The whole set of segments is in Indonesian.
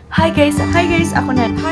Hai guys, aku Nanda.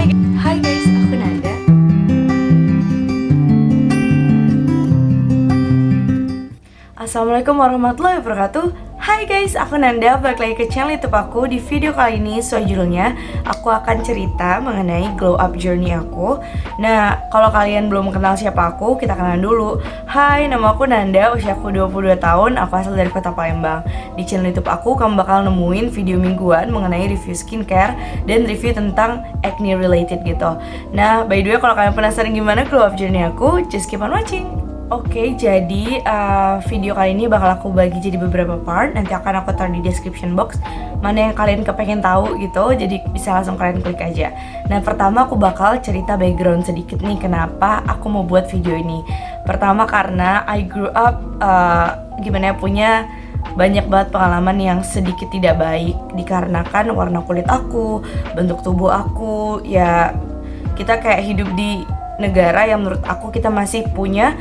Assalamualaikum warahmatullahi wabarakatuh. Hai guys, aku Nanda, balik lagi ke channel YouTube aku. Di video kali ini sesuai judulnya, aku akan cerita mengenai glow up journey aku. Nah, kalau kalian belum kenal siapa aku, kita kenalan dulu. Hai, nama aku Nanda, usia aku 22 tahun, aku asal dari kota Palembang. Di channel YouTube aku, kamu bakal nemuin video mingguan mengenai review skincare dan review tentang acne related gitu. Nah, by the way, kalau kalian penasaran gimana glow up journey aku, just keep on watching. Oke, jadi video kali ini bakal aku bagi jadi beberapa part. Nanti akan aku taruh di description box mana yang kalian kepengen tahu gitu. Jadi bisa langsung kalian klik aja. Nah, pertama aku bakal cerita background sedikit nih kenapa aku mau buat video ini. Pertama karena I grew up punya banyak banget pengalaman yang sedikit tidak baik dikarenakan warna kulit aku, bentuk tubuh aku, ya kita kayak hidup di negara yang menurut aku kita masih punya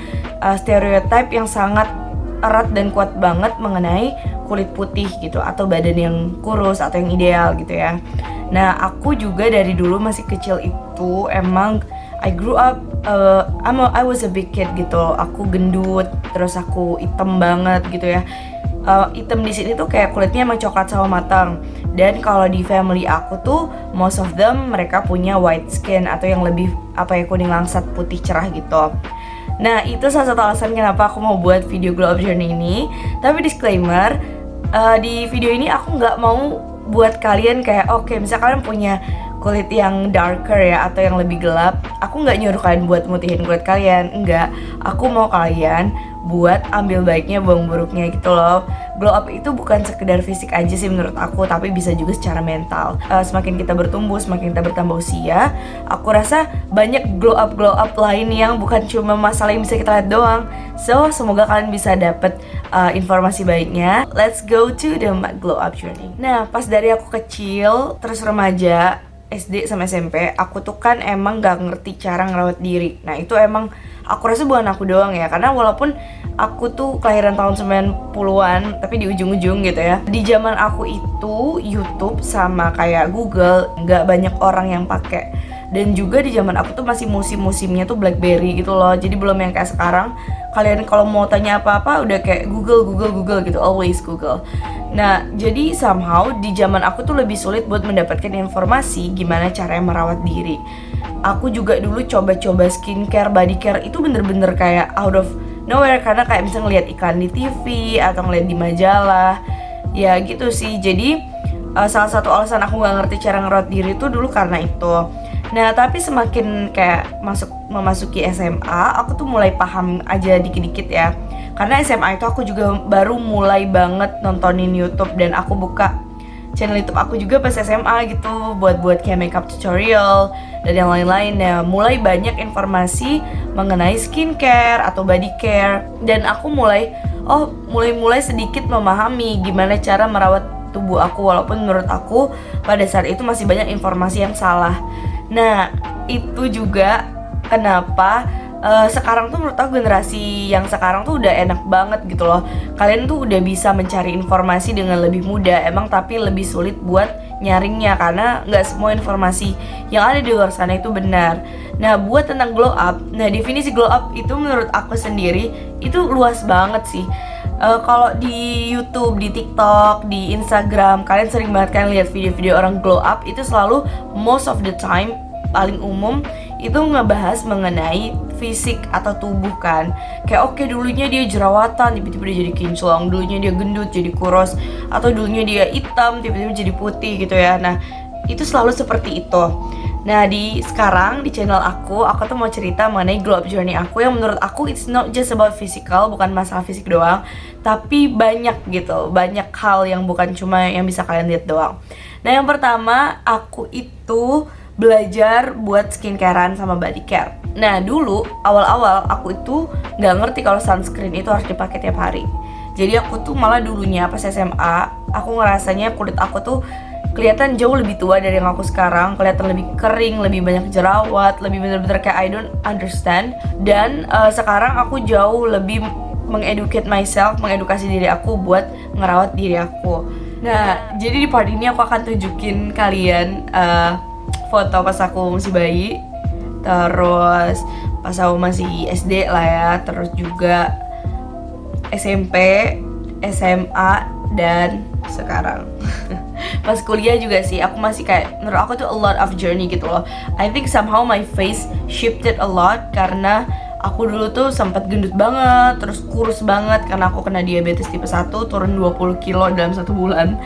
stereotype yang sangat erat dan kuat banget mengenai kulit putih gitu atau badan yang kurus atau yang ideal gitu ya. Nah, aku juga dari dulu masih kecil itu emang I grew up I was a big kid gitu. Aku gendut, terus aku hitam banget gitu ya. Hitam di sini tuh kayak kulitnya emang coklat sama matang. Dan kalau di family aku tuh most of them mereka punya white skin atau yang lebih kuning langsat putih cerah gitu. Nah, itu salah satu alasan kenapa aku mau buat video glow up journey ini. Tapi disclaimer, di video ini aku nggak mau buat kalian kayak oke, misalnya kalian punya kulit yang darker ya atau yang lebih gelap, aku nggak nyuruh kalian buat mutihin kulit kalian, enggak. Aku mau kalian buat ambil baiknya buang buruknya gitu loh. Glow up itu bukan sekedar fisik aja sih menurut aku, tapi bisa juga secara mental. Semakin kita bertumbuh, semakin kita bertambah usia, aku rasa banyak glow up lain yang bukan cuma masalah yang bisa kita lihat doang. So, semoga kalian bisa dapet informasi baiknya. Let's go to the glow up journey. Nah, pas dari aku kecil, terus remaja, SD sama SMP, aku tuh kan emang gak ngerti cara ngerawat diri. Nah, itu emang aku rasa bukan aku doang ya, karena walaupun aku tuh kelahiran tahun 90-an, tapi di ujung-ujung gitu ya. Di zaman aku itu YouTube sama kayak Google nggak banyak orang yang pakai. Dan juga di zaman aku tuh masih musim-musimnya tuh BlackBerry gitu loh. Jadi belum yang kayak sekarang kalian kalau mau tanya apa-apa udah kayak Google gitu, always Google. Nah, jadi somehow di zaman aku tuh lebih sulit buat mendapatkan informasi gimana caranya merawat diri. Aku juga dulu coba-coba skincare, body care itu bener-bener kayak out of nowhere karena kayak bisa ngeliat iklan di TV atau ngeliat di majalah. Ya gitu sih. Jadi salah satu alasan aku gak ngerti cara ngerawat diri itu dulu karena itu. Nah, tapi semakin kayak memasuki SMA, aku tuh mulai paham aja dikit-dikit ya. Karena SMA itu aku juga baru mulai banget nontonin YouTube dan aku buka channel YouTube aku juga pas SMA gitu buat kayak makeup tutorial dan yang lain-lain. Ya, mulai banyak informasi mengenai skincare atau body care dan aku mulai sedikit memahami gimana cara merawat tubuh aku walaupun menurut aku pada saat itu masih banyak informasi yang salah. Nah, itu juga kenapa sekarang tuh menurut aku generasi yang sekarang tuh udah enak banget gitu loh. Kalian tuh udah bisa mencari informasi dengan lebih mudah, emang tapi lebih sulit buat nyaringnya karena nggak semua informasi yang ada di luar sana itu benar. Nah, buat tentang glow up, nah definisi glow up itu menurut aku sendiri itu luas banget sih. Kalau di YouTube, di TikTok, di Instagram, kalian sering banget kan lihat video-video orang glow up itu selalu most of the time paling umum itu ngebahas mengenai fisik atau tubuh kan. Kayak oke, dulunya dia jerawatan, tiba-tiba dia jadi kinclong, dulunya dia gendut jadi kurus, atau dulunya dia hitam, tiba-tiba jadi putih gitu ya. Nah, itu selalu seperti itu. Nah, sekarang di channel aku tuh mau cerita mengenai glow up journey aku yang menurut aku it's not just about physical, bukan masalah fisik doang, tapi banyak gitu, banyak hal yang bukan cuma yang bisa kalian lihat doang. Nah, yang pertama aku itu belajar buat skincarean sama body care. Nah, dulu awal-awal aku itu nggak ngerti kalau sunscreen itu harus dipakai tiap hari. Jadi aku tuh malah dulunya pas SMA aku ngerasanya kulit aku tuh kelihatan jauh lebih tua dari yang aku sekarang, kelihatan lebih kering, lebih banyak jerawat, lebih bener-bener kayak I don't understand. Dan sekarang aku jauh lebih mengedukasi diri aku buat ngerawat diri aku. Nah, jadi di part ini aku akan tunjukin kalian foto pas aku masih bayi, terus pas aku masih SD lah ya, terus juga SMP, SMA, dan sekarang. Pas kuliah juga sih, aku masih kayak, menurut aku tuh a lot of journey gitu loh. I think somehow my face shifted a lot karena aku dulu tuh sempat gendut banget, terus kurus banget karena aku kena diabetes tipe 1, turun 20 kilo dalam 1 bulan.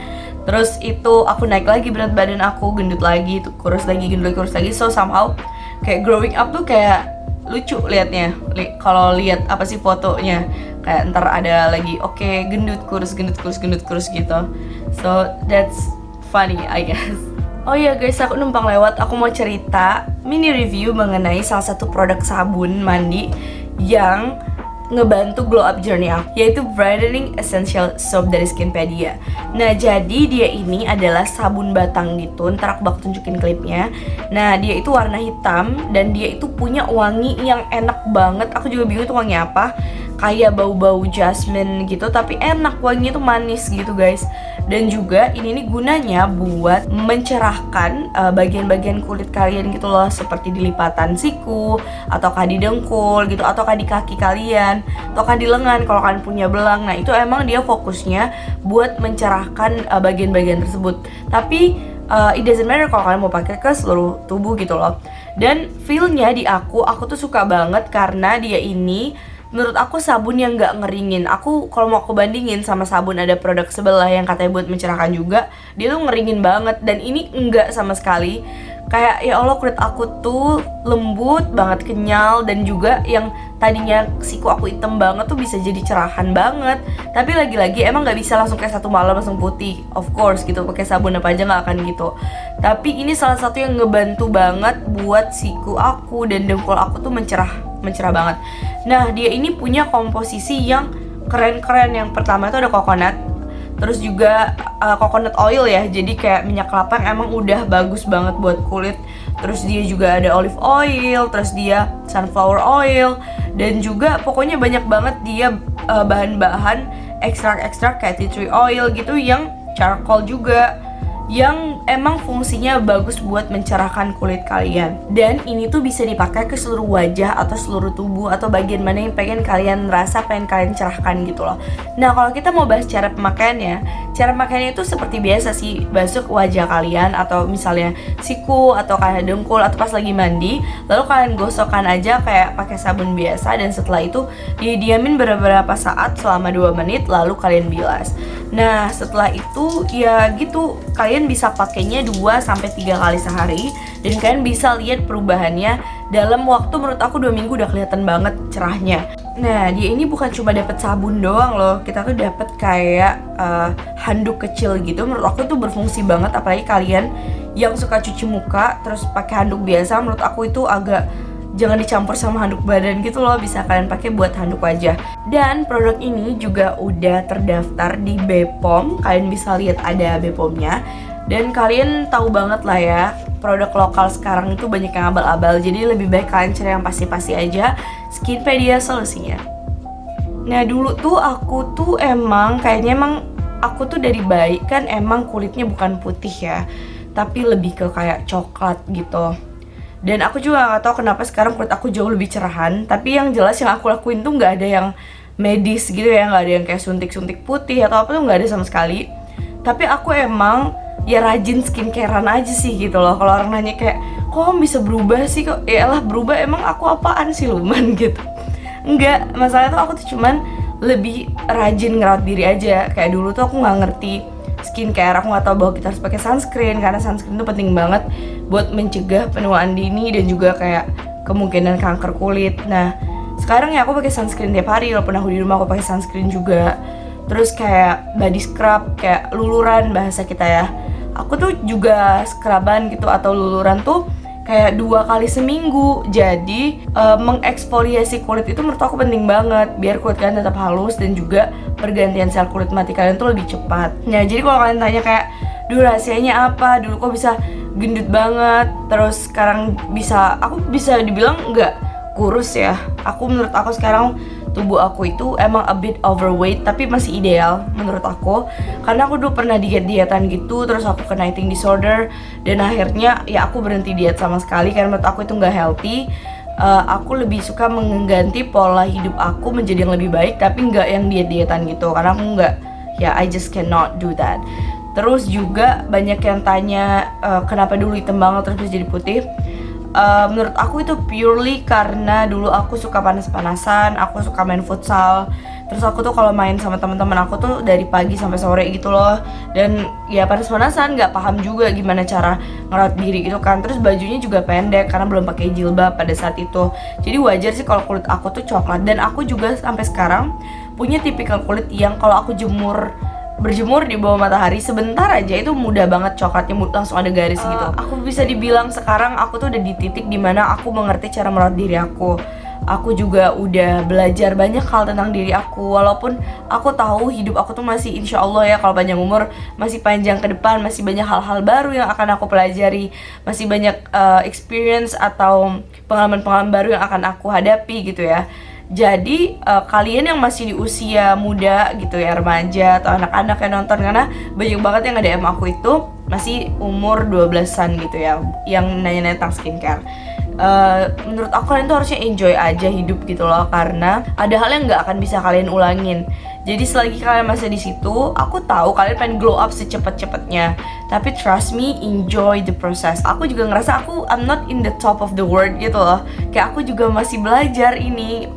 Terus itu aku naik lagi berat badan aku, gendut lagi, tuh kurus lagi, gendut lagi, kurus lagi. So somehow kayak growing up tuh kayak lucu liatnya. Kalau lihat apa sih fotonya, kayak ntar ada lagi gendut kurus gendut kurus gendut kurus gitu. So that's funny I guess. Oh iya guys, aku numpang lewat, aku mau cerita mini review mengenai salah satu produk sabun mandi yang ngebantu glow up journey aku, yaitu Brightening Essential Soap dari Skinpedia. Nah, jadi dia ini adalah sabun batang gitu, ntar aku bakal tunjukin klipnya. Nah, dia itu warna hitam dan dia itu punya wangi yang enak banget. Aku juga bingung itu wangi apa, kayak bau-bau jasmine gitu, tapi enak, wanginya tuh manis gitu guys. Dan juga ini nih gunanya buat mencerahkan bagian-bagian kulit kalian gitu loh, seperti di lipatan siku, ataukah di dengkul gitu, ataukah di kaki kalian, ataukah di lengan kalau kalian punya belang. Nah, itu emang dia fokusnya buat mencerahkan bagian-bagian tersebut. Tapi it doesn't matter kalau kalian mau pakai ke seluruh tubuh gitu loh. Dan feel-nya di aku tuh suka banget karena dia ini menurut aku sabun yang nggak ngeringin. Kalau mau aku bandingin sama sabun ada produk sebelah yang katanya buat mencerahkan juga, dia tuh ngeringin banget. Dan ini enggak sama sekali. Kayak ya Allah, kulit aku tuh lembut banget, kenyal, dan juga yang tadinya siku aku hitam banget tuh bisa jadi cerahan banget. Tapi lagi-lagi emang nggak bisa langsung kayak satu malam langsung putih, of course gitu, pakai sabun apa aja nggak akan gitu. Tapi ini salah satu yang ngebantu banget buat siku aku dan dengkul aku tuh mencerah banget. Nah, dia ini punya komposisi yang keren-keren. Yang pertama itu ada coconut, terus juga coconut oil ya, jadi kayak minyak kelapa yang emang udah bagus banget buat kulit. Terus dia juga ada olive oil, terus dia sunflower oil, dan juga pokoknya banyak banget dia bahan-bahan ekstrak-ekstrak kayak tea tree oil gitu, yang charcoal juga, yang emang fungsinya bagus buat mencerahkan kulit kalian. Dan ini tuh bisa dipakai ke seluruh wajah atau seluruh tubuh atau bagian mana yang pengen kalian rasa, pengen kalian cerahkan gitu loh. Nah, kalau kita mau bahas cara pemakaiannya itu seperti biasa sih, basuh wajah kalian atau misalnya siku atau kayak dengkul atau pas lagi mandi, lalu kalian gosokkan aja kayak pakai sabun biasa, dan setelah itu didiamin beberapa saat selama 2 menit lalu kalian bilas. Nah, setelah itu ya gitu, kalian bisa pakainya 2-3 kali sehari dan kalian bisa lihat perubahannya dalam waktu menurut aku 2 minggu udah kelihatan banget cerahnya. Nah, dia ini bukan cuma dapat sabun doang loh, kita tuh dapat kayak handuk kecil gitu. Menurut aku tuh berfungsi banget, apalagi kalian yang suka cuci muka terus pakai handuk biasa, menurut aku itu agak jangan dicampur sama handuk badan gitu loh, bisa kalian pakai buat handuk wajah. Dan produk ini juga udah terdaftar di BPOM, kalian bisa lihat ada BPOM-nya. Dan kalian tahu banget lah ya, produk lokal sekarang itu banyak yang abal-abal, jadi lebih baik kalian cari yang pasti-pasti aja. Skinpedia solusinya. Nah, dulu tuh aku tuh kayaknya aku tuh dari bayi kan emang kulitnya bukan putih ya, tapi lebih ke kayak coklat gitu. Dan aku juga gak tahu kenapa sekarang kulit aku jauh lebih cerahan. Tapi yang jelas yang aku lakuin tuh gak ada yang medis gitu ya, gak ada yang kayak suntik-suntik putih atau apa tuh gak ada sama sekali. Tapi aku emang ya rajin skincarean aja sih gitu loh. Kalau orang nanya kayak, kok kamu bisa berubah sih? Kok yaelah berubah, emang aku apaan sih luman gitu. Enggak, masalahnya tuh aku tuh cuman lebih rajin ngerawat diri aja. Kayak dulu tuh aku gak ngerti skincare, aku nggak tahu bahwa kita harus pakai sunscreen, karena sunscreen itu penting banget buat mencegah penuaan dini dan juga kayak kemungkinan kanker kulit. Nah, sekarang ya aku pakai sunscreen tiap hari, walaupun aku di rumah aku pakai sunscreen juga. Terus kayak body scrub, kayak luluran bahasa kita ya. Aku tuh juga scruban gitu atau luluran tuh kayak 2 kali seminggu. Jadi mengeksfoliasi kulit itu menurut aku penting banget biar kulit kalian tetap halus dan juga pergantian sel kulit mati kalian tuh lebih cepat. Nah, jadi kalau kalian tanya kayak, dulu rahasianya apa? Dulu kok bisa gendut banget, terus sekarang aku bisa dibilang nggak kurus ya. Menurut aku sekarang tubuh aku itu emang a bit overweight, tapi masih ideal menurut aku. Karena aku dulu pernah diet-dietan gitu, terus aku kena eating disorder, dan akhirnya ya aku berhenti diet sama sekali karena menurut aku itu nggak healthy. Aku lebih suka mengganti pola hidup aku menjadi yang lebih baik, tapi nggak yang diet-dietan gitu, karena aku nggak, ya I just cannot do that. Terus juga banyak yang tanya kenapa dulu hitam banget terus bisa jadi putih. Menurut aku itu purely karena dulu aku suka panas-panasan, aku suka main futsal. Terus aku tuh kalau main sama teman-teman aku tuh dari pagi sampai sore gitu loh. Dan ya panas-panasan, nggak paham juga gimana cara ngerawat diri gitu kan. Terus bajunya juga pendek karena belum pakai jilbab pada saat itu. Jadi wajar sih kalau kulit aku tuh coklat. Dan aku juga sampai sekarang punya tipikal kulit yang kalau aku berjemur di bawah matahari sebentar aja itu mudah banget coklatnya, langsung ada garis gitu. Aku bisa dibilang sekarang aku tuh udah di titik dimana aku mengerti cara merawat diri aku. Aku juga udah belajar banyak hal tentang diri aku. Walaupun aku tahu hidup aku tuh masih, insya Allah ya kalau panjang umur, masih panjang ke depan, masih banyak hal-hal baru yang akan aku pelajari, masih banyak experience atau pengalaman-pengalaman baru yang akan aku hadapi gitu ya. Jadi kalian yang masih di usia muda gitu ya, remaja atau anak-anak yang nonton, karena banyak banget yang nge-DM aku itu masih umur 12-an gitu ya, yang nanya-nanya tentang skincare. Menurut aku kalian tuh harusnya enjoy aja hidup gitu loh, karena ada hal yang nggak akan bisa kalian ulangin. Jadi selagi kalian masih di situ, aku tahu kalian pengen glow up secepat-cepatnya, tapi trust me, enjoy the process. Aku juga ngerasa I'm not in the top of the world gitu loh. Kayak aku juga masih belajar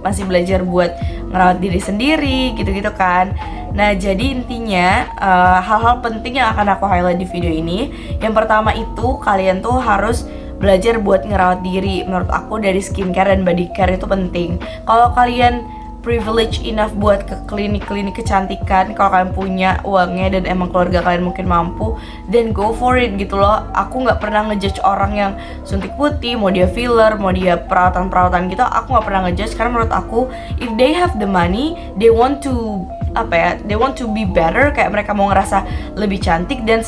masih belajar buat ngerawat diri sendiri gitu-gitu kan. Nah jadi intinya hal-hal penting yang akan aku highlight di video ini. Yang pertama itu kalian tuh harus belajar buat ngerawat diri. Menurut aku dari skincare dan body care itu penting. Kalau kalian privilege enough buat ke klinik-klinik kecantikan, kalau kalian punya uangnya dan emang keluarga kalian mungkin mampu, then go for it gitu loh. Aku nggak pernah ngejudge orang yang suntik putih, mau dia filler, mau dia perawatan-perawatan gitu, aku nggak pernah ngejudge. Karena menurut aku if they have the money, they want to they want to be better, kayak mereka mau ngerasa lebih cantik, dan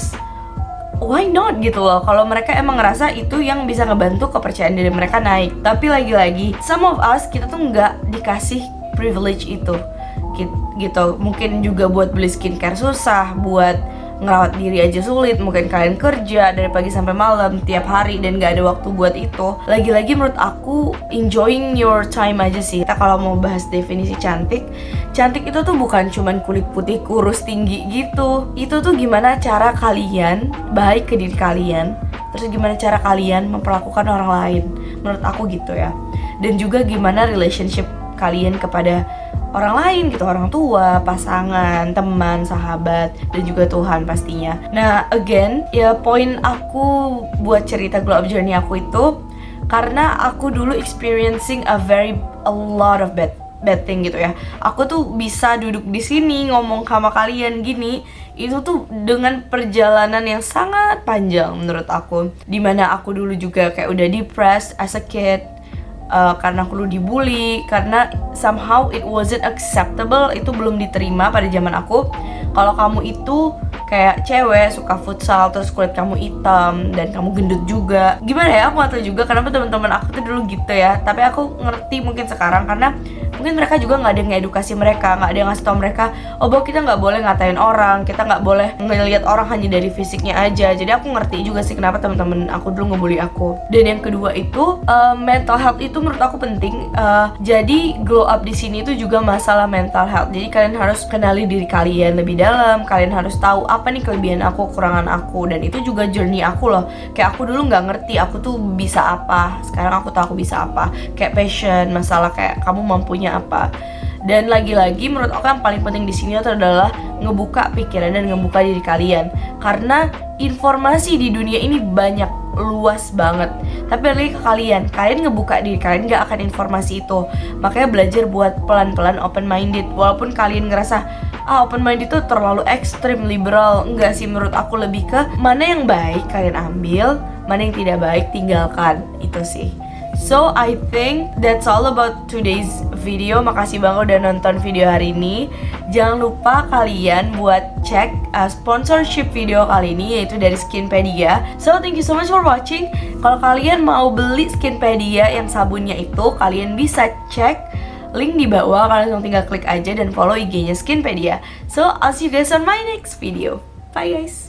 why not gitu loh, kalau mereka emang ngerasa itu yang bisa ngebantu kepercayaan diri mereka naik. Tapi lagi-lagi, some of us, kita tuh nggak dikasih privilege itu gitu. Mungkin juga buat beli skincare susah, buat ngerawat diri aja sulit. Mungkin kalian kerja dari pagi sampai malam tiap hari dan gak ada waktu buat itu. Lagi-lagi menurut aku enjoying your time aja sih. Kita kalau mau bahas definisi cantik itu tuh bukan cuman kulit putih kurus tinggi gitu. Itu tuh gimana cara kalian baik ke diri kalian, terus gimana cara kalian memperlakukan orang lain. Menurut aku gitu ya. Dan juga gimana relationship kalian kepada orang lain gitu, orang tua, pasangan, teman, sahabat, dan juga Tuhan pastinya. Nah again, ya poin aku buat cerita glow up journey aku itu karena aku dulu experiencing a lot of bad thing gitu ya. Aku tuh bisa duduk di sini ngomong sama kalian gini, itu tuh dengan perjalanan yang sangat panjang menurut aku. Dimana aku dulu juga kayak udah depressed as a kid, karena aku dulu dibully, karena somehow it wasn't acceptable, itu belum diterima pada zaman aku. Kalau kamu itu kayak cewek suka futsal terus kulit kamu hitam dan kamu gendut juga, gimana ya, aku gak tahu juga kenapa teman-teman aku tuh dulu gitu ya. Tapi aku ngerti mungkin sekarang karena mungkin mereka juga nggak ada yang ngedukasi mereka, nggak ada yang ngasih tau mereka, oh bahwa kita nggak boleh ngatain orang, kita nggak boleh ngelihat orang hanya dari fisiknya aja. Jadi aku ngerti juga sih kenapa teman-teman aku dulu ngebully aku. Dan yang kedua itu mental health itu menurut aku penting. Jadi glow up di sini itu juga masalah mental health. Jadi kalian harus kenali diri kalian lebih dalam, kalian harus tahu apa nih kelebihan aku, kekurangan aku, dan itu juga journey aku loh. Kayak aku dulu nggak ngerti aku tuh bisa apa, sekarang aku tahu aku bisa apa. Kayak passion, masalah kayak kamu mampunya apa. Dan lagi-lagi menurut aku yang paling penting di sini itu adalah ngebuka pikiran dan ngebuka diri kalian, karena informasi di dunia ini banyak, luas banget. Tapi lagi ke kalian ngebuka diri kalian, gak akan informasi itu. Makanya belajar buat pelan-pelan open minded. Walaupun kalian ngerasa open minded itu terlalu ekstrim, liberal, enggak sih, menurut aku lebih ke mana yang baik kalian ambil, mana yang tidak baik tinggalkan. Itu sih. So I think that's all about today's video. Makasih banget udah nonton video hari ini. Jangan lupa kalian buat cek sponsorship video kali ini, yaitu dari Skinpedia. So thank you so much for watching. Kalau kalian mau beli Skinpedia yang sabunnya itu, kalian bisa cek link di bawah, kalian langsung tinggal klik aja dan follow IG-nya Skinpedia. So, I'll see you guys on my next video. Bye guys.